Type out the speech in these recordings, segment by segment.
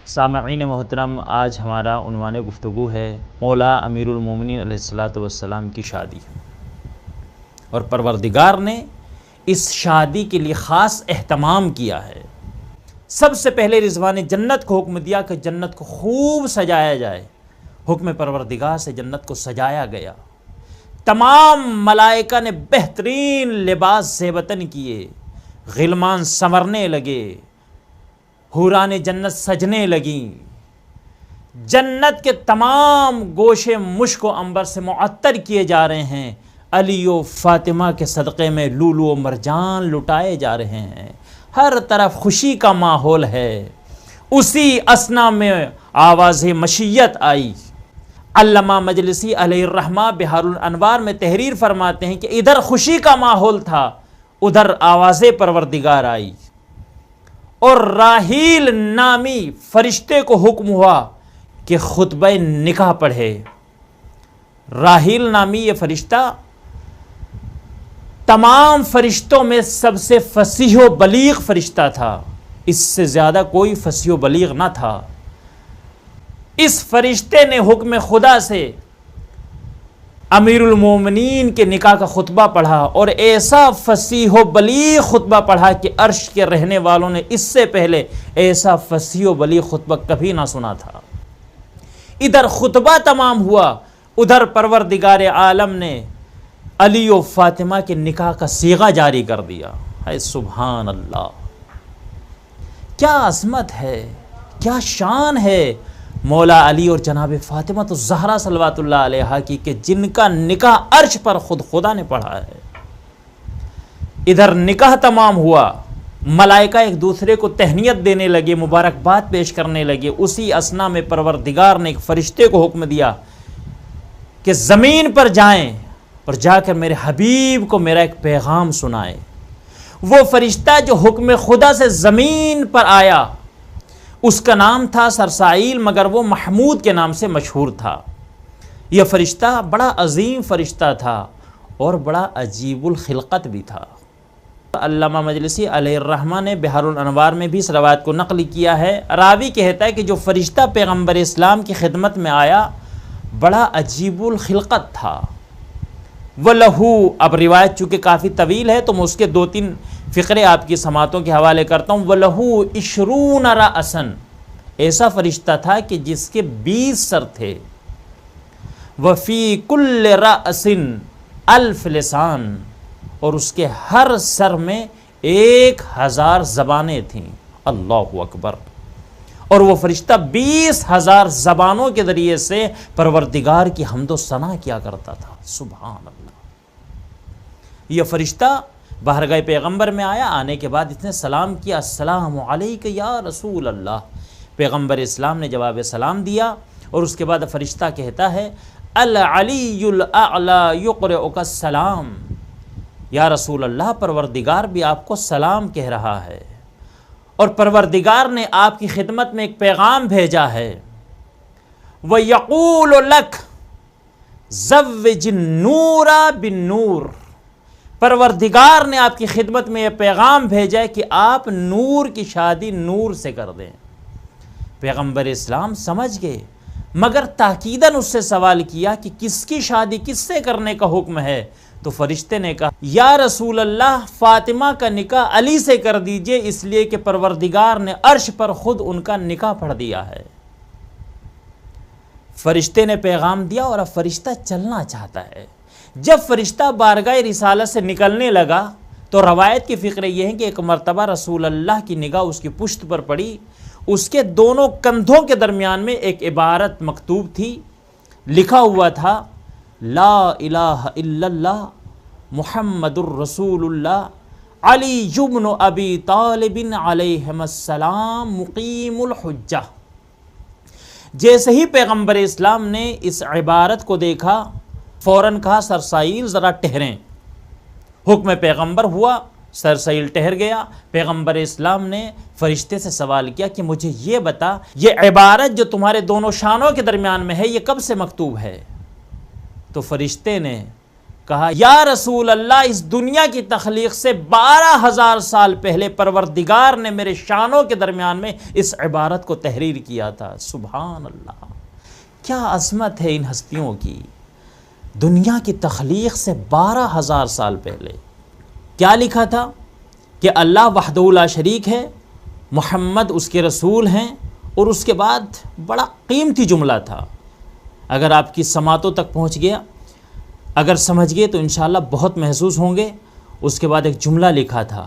سامعین محترم، آج ہمارا عنوان گفتگو ہے مولا امیر المومنین علیہ الصلوۃ والسلام کی شادی، اور پروردگار نے اس شادی کے لیے خاص اہتمام کیا ہے۔ سب سے پہلے رضوان جنت کو حکم دیا کہ جنت کو خوب سجایا جائے۔ حکم پروردگار سے جنت کو سجایا گیا، تمام ملائکہ نے بہترین لباس زیبتن کیے، غلمان سنورنے لگے، حوران جنت سجنے لگیں، جنت کے تمام گوشے مشک و عنبر سے معطر کیے جا رہے ہیں، علی و فاطمہ کے صدقے میں لولو و مرجان لٹائے جا رہے ہیں، ہر طرف خوشی کا ماحول ہے۔ اسی اثنا میں آواز مشیت آئی۔ علامہ مجلسی علیہ الرحمہ بحار الانوار میں تحریر فرماتے ہیں کہ ادھر خوشی کا ماحول تھا، ادھر آواز پروردگار آئی، اور راحیل نامی فرشتے کو حکم ہوا کہ خطبہ نکاح پڑھے۔ راحیل نامی یہ فرشتہ تمام فرشتوں میں سب سے فصیح و بلیغ فرشتہ تھا، اس سے زیادہ کوئی فصیح و بلیغ نہ تھا۔ اس فرشتے نے حکم خدا سے امیر المومنین کے نکاح کا خطبہ پڑھا، اور ایسا فصیح و بلیغ خطبہ پڑھا کہ عرش کے رہنے والوں نے اس سے پہلے ایسا فصیح و بلیغ خطبہ کبھی نہ سنا تھا۔ ادھر خطبہ تمام ہوا، ادھر پروردگار عالم نے علی و فاطمہ کے نکاح کا صیغہ جاری کر دیا۔ اے سبحان اللہ، کیا عظمت ہے، کیا شان ہے مولا علی اور جناب فاطمہ تو زہرا صلوات اللہ علیہا کی، کہ جن کا نکاح عرش پر خود خدا نے پڑھا ہے۔ ادھر نکاح تمام ہوا، ملائکہ ایک دوسرے کو تہنیت دینے لگے، مبارکباد پیش کرنے لگے۔ اسی اثنا میں پروردگار نے ایک فرشتے کو حکم دیا کہ زمین پر جائیں اور جا کر میرے حبیب کو میرا ایک پیغام سنائے۔ وہ فرشتہ جو حکم خدا سے زمین پر آیا، اس کا نام تھا سرسائیل، مگر وہ محمود کے نام سے مشہور تھا۔ یہ فرشتہ بڑا عظیم فرشتہ تھا اور بڑا عجیب الخلقت بھی تھا۔ علامہ مجلسی علیہ الرحمہ نے بحار الانوار میں بھی اس روایت کو نقل کیا ہے۔ راوی کہتا ہے کہ جو فرشتہ پیغمبر اسلام کی خدمت میں آیا بڑا عجیب الخلقت تھا۔ وَلَهُ، اب روایت چونکہ کافی طویل ہے تو میں اس کے 2-3 فقرے آپ کی سماعتوں کے حوالے کرتا ہوں۔ وَلَهُ 20 رأسًا، ایسا فرشتہ تھا کہ جس کے 20 سر تھے۔ وَفِي كُلِّ رَأْسٍ 1000 لسان، اور اس کے ہر سر میں 1000 زبانیں تھیں۔ اللہ اکبر۔ اور وہ فرشتہ 20,000 زبانوں کے ذریعے سے پروردگار کی حمد و ثنا کیا کرتا تھا۔ سبحان اللہ۔ یہ فرشتہ بارگاہ پیغمبر میں آیا، آنے کے بعد اس نے سلام کیا، السلام علیک یا رسول اللہ۔ پیغمبر اسلام نے جواب سلام دیا، اور اس کے بعد فرشتہ کہتا ہے العلی الاعلی یقرئک السلام، یا رسول اللہ پروردگار بھی آپ کو سلام کہہ رہا ہے، اور پروردگار نے آپ کی خدمت میں ایک پیغام بھیجا ہے۔ وَيَقُولُ لَكَ زَوِّجِ النُّورَ بِالنُّورِ، پروردگار نے آپ کی خدمت میں یہ پیغام بھیجا ہے کہ آپ نور کی شادی نور سے کر دیں۔ پیغمبر اسلام سمجھ گئے، مگر تاکیداً اس سے سوال کیا کہ کس کی شادی کس سے کرنے کا حکم ہے؟ تو فرشتے نے کہا یا رسول اللہ فاطمہ کا نکاح علی سے کر دیجئے، اس لیے کہ پروردگار نے عرش پر خود ان کا نکاح پڑھ دیا ہے۔ فرشتے نے پیغام دیا، اور اب فرشتہ چلنا چاہتا ہے۔ جب فرشتہ بارگاہ رسالت سے نکلنے لگا تو روایت کی فقرے یہ ہیں کہ ایک مرتبہ رسول اللہ کی نگاہ اس کی پشت پر پڑی، اس کے دونوں کندھوں کے درمیان میں ایک عبارت مکتوب تھی، لکھا ہوا تھا لا الہ الا اللہ محمد الرسول اللہ علی بن ابی طالب علیہم السلام مقیم الحجہ۔ جیسے ہی پیغمبر اسلام نے اس عبارت کو دیکھا، فوراً کہا سرسائیل ذرا ٹھہریں۔ حکم پیغمبر ہوا، سرسائیل ٹھہر گیا۔ پیغمبر اسلام نے فرشتے سے سوال کیا کہ مجھے یہ بتا، یہ عبارت جو تمہارے دونوں شانوں کے درمیان میں ہے یہ کب سے مکتوب ہے؟ تو فرشتے نے کہا یا رسول اللہ، اس دنیا کی تخلیق سے 12,000 سال پہلے پروردگار نے میرے شانوں کے درمیان میں اس عبارت کو تحریر کیا تھا۔ سبحان اللہ، کیا عظمت ہے ان ہستیوں کی۔ دنیا کی تخلیق سے 12,000 سال پہلے کیا لکھا تھا کہ اللہ وحدہ لا شریک ہے، محمد اس کے رسول ہیں، اور اس کے بعد بڑا قیمتی جملہ تھا، اگر آپ کی سماعتوں تک پہنچ گیا، اگر سمجھ گئے تو انشاءاللہ بہت محسوس ہوں گے۔ اس کے بعد ایک جملہ لکھا تھا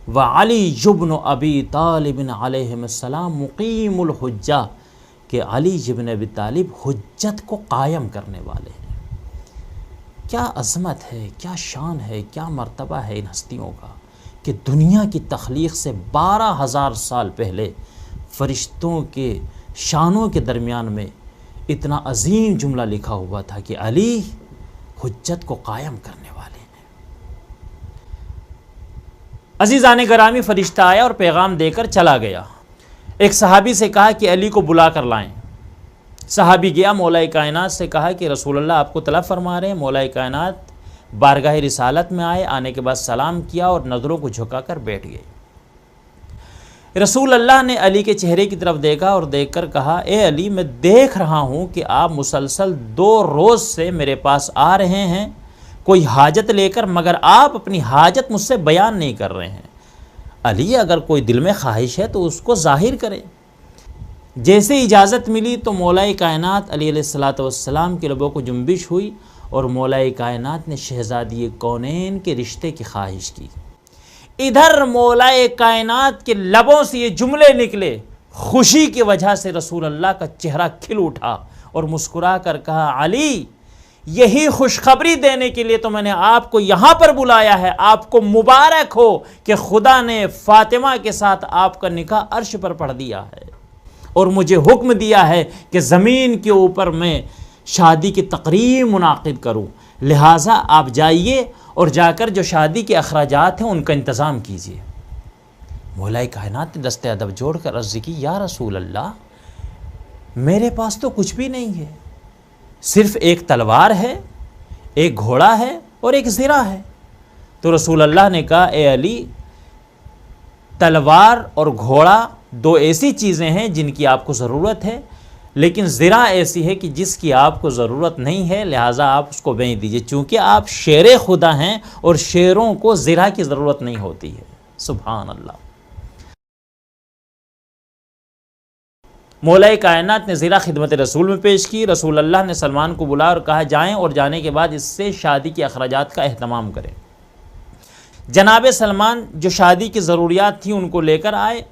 وَعَلِيُّ بْنُ أَبِي طَالِبٍ عَلَيْهِمُ السَّلَامُ مُقِيمُ الْحُجَّةِ کہ علی ابن ابی طالب حجت کو قائم کرنے والے ہیں۔ کیا عظمت ہے، کیا شان ہے، کیا مرتبہ ہے ان ہستیوں کا کہ دنیا کی تخلیق سے 12,000 سال پہلے فرشتوں کے شانوں کے درمیان میں اتنا عظیم جملہ لکھا ہوا تھا کہ علی حجت کو قائم کرنے والے ہیں۔ عزیزان گرامی، فرشتہ آیا اور پیغام دے کر چلا گیا۔ ایک صحابی سے کہا کہ علی کو بلا کر لائیں۔ صحابی گیا، مولا کائنات سے کہا کہ رسول اللہ آپ کو طلب فرما رہے ہیں۔ مولا کائنات بارگاہ رسالت میں آئے، آنے کے بعد سلام کیا اور نظروں کو جھکا کر بیٹھ گئے۔ رسول اللہ نے علی کے چہرے کی طرف دیکھا اور دیکھ کر کہا اے علی، میں دیکھ رہا ہوں کہ آپ مسلسل 2 روز سے میرے پاس آ رہے ہیں کوئی حاجت لے کر، مگر آپ اپنی حاجت مجھ سے بیان نہیں کر رہے ہیں۔ علی، اگر کوئی دل میں خواہش ہے تو اس کو ظاہر کرے۔ جیسے اجازت ملی تو مولا کائنات علی علیہ السلام کے لبوں کو جنبش ہوئی اور مولا کائنات نے شہزادی کونین کے رشتے کی خواہش کی۔ ادھر مولا کائنات کے لبوں سے یہ جملے نکلے، خوشی کی وجہ سے رسول اللہ کا چہرہ کھل اٹھا اور مسکرا کر کہا علی، یہی خوشخبری دینے کے لیے تو میں نے آپ کو یہاں پر بلایا ہے۔ آپ کو مبارک ہو کہ خدا نے فاطمہ کے ساتھ آپ کا نکاح عرش پر پڑھ دیا ہے اور مجھے حکم دیا ہے کہ زمین کے اوپر میں شادی کی تقریب منعقد کروں، لہٰذا آپ جائیے اور جا کر جو شادی کے اخراجات ہیں ان کا انتظام کیجیے۔ مولا کائنات نے دست ادب جوڑ کر عرض کی یا رسول اللہ، میرے پاس تو کچھ بھی نہیں ہے، صرف ایک تلوار ہے، ایک گھوڑا ہے اور ایک زرہ ہے۔ تو رسول اللہ نے کہا اے علی، تلوار اور گھوڑا 2 ایسی چیزیں ہیں جن کی آپ کو ضرورت ہے، لیکن زرہ ایسی ہے کہ جس کی آپ کو ضرورت نہیں ہے، لہٰذا آپ اس کو بیچ دیجئے، چونکہ آپ شیر خدا ہیں اور شیروں کو زرہ کی ضرورت نہیں ہوتی ہے۔ سبحان اللہ۔ مولا کائنات نے زرہ خدمت رسول میں پیش کی۔ رسول اللہ نے سلمان کو بلایا اور کہا جائیں اور جانے کے بعد اس سے شادی کے اخراجات کا اہتمام کریں۔ جناب سلمان جو شادی کی ضروریات تھیں ان کو لے کر آئے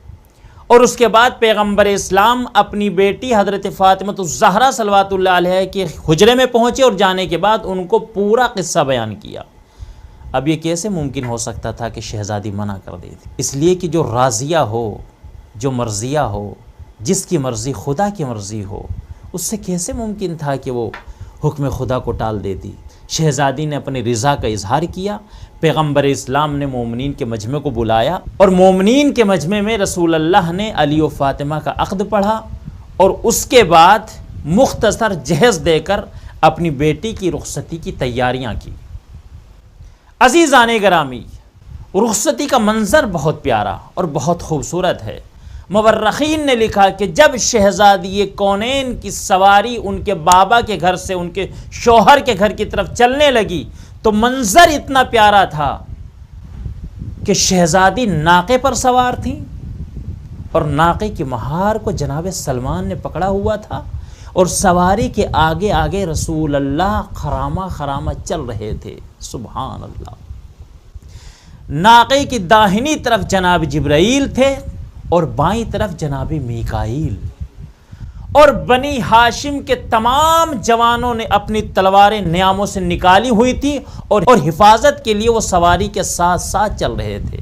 اور اس کے بعد پیغمبر اسلام اپنی بیٹی حضرت فاطمہ الزہرا صلوات اللہ علیہ کے حجرے میں پہنچے اور جانے کے بعد ان کو پورا قصہ بیان کیا۔ اب یہ کیسے ممکن ہو سکتا تھا کہ شہزادی منع کر دے دی؟ اس لیے کہ جو راضیہ ہو، جو مرضیہ ہو، جس کی مرضی خدا کی مرضی ہو، اس سے کیسے ممکن تھا کہ وہ حکم خدا کو ٹال دیتی؟ شہزادی نے اپنی رضا کا اظہار کیا۔ پیغمبر اسلام نے مومنین کے مجمع کو بلایا اور مومنین کے مجمع میں رسول اللہ نے علی و فاطمہ کا عقد پڑھا اور اس کے بعد مختصر جہیز دے کر اپنی بیٹی کی رخصتی کی تیاریاں کی۔ عزیزان گرامی، رخصتی کا منظر بہت پیارا اور بہت خوبصورت ہے۔ مورخین نے لکھا کہ جب شہزادی کونین کی سواری ان کے بابا کے گھر سے ان کے شوہر کے گھر کی طرف چلنے لگی تو منظر اتنا پیارا تھا کہ شہزادی ناقے پر سوار تھیں اور ناقے کی مہار کو جناب سلمان نے پکڑا ہوا تھا اور سواری کے آگے آگے رسول اللہ خرامہ خرامہ چل رہے تھے۔ سبحان اللہ۔ ناقے کی داہنی طرف جناب جبرائیل تھے اور بائیں طرف جناب میکائیل، اور بنی ہاشم کے تمام جوانوں نے اپنی تلواریں نیاموں سے نکالی ہوئی تھی اور حفاظت کے لیے وہ سواری کے ساتھ ساتھ چل رہے تھے۔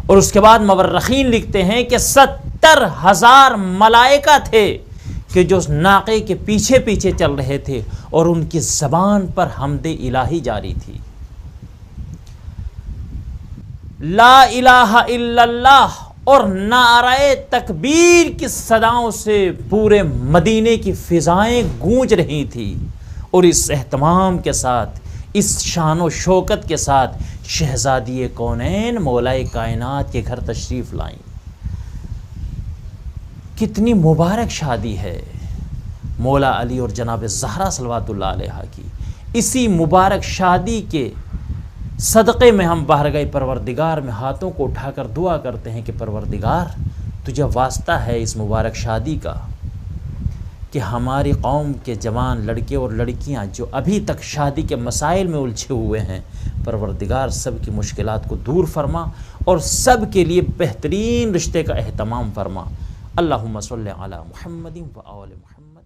اور اس کے بعد مورخین لکھتے ہیں کہ 70,000 ملائکہ تھے کہ جو ناقے کے پیچھے پیچھے چل رہے تھے اور ان کی زبان پر حمد الہی جاری تھی۔ لا الہ الا اللہ اور نعرہ تکبیر کی صداؤں سے پورے مدینے کی فضائیں گونج رہی تھیں، اور اس اہتمام کے ساتھ اس شان و شوکت کے ساتھ شہزادی کونین مولائے کائنات کے گھر تشریف لائیں۔ کتنی مبارک شادی ہے مولا علی اور جناب زہرا صلوات اللہ علیہ کی۔ اسی مبارک شادی کے صدقے میں ہم بارگاہ پروردگار میں ہاتھوں کو اٹھا کر دعا کرتے ہیں کہ پروردگار تجھے واسطہ ہے اس مبارک شادی کا کہ ہماری قوم کے جوان لڑکے اور لڑکیاں جو ابھی تک شادی کے مسائل میں الجھے ہوئے ہیں، پروردگار سب کی مشکلات کو دور فرما اور سب کے لیے بہترین رشتے کا اہتمام فرما۔ اللہم صلی علی محمد و آل محمد۔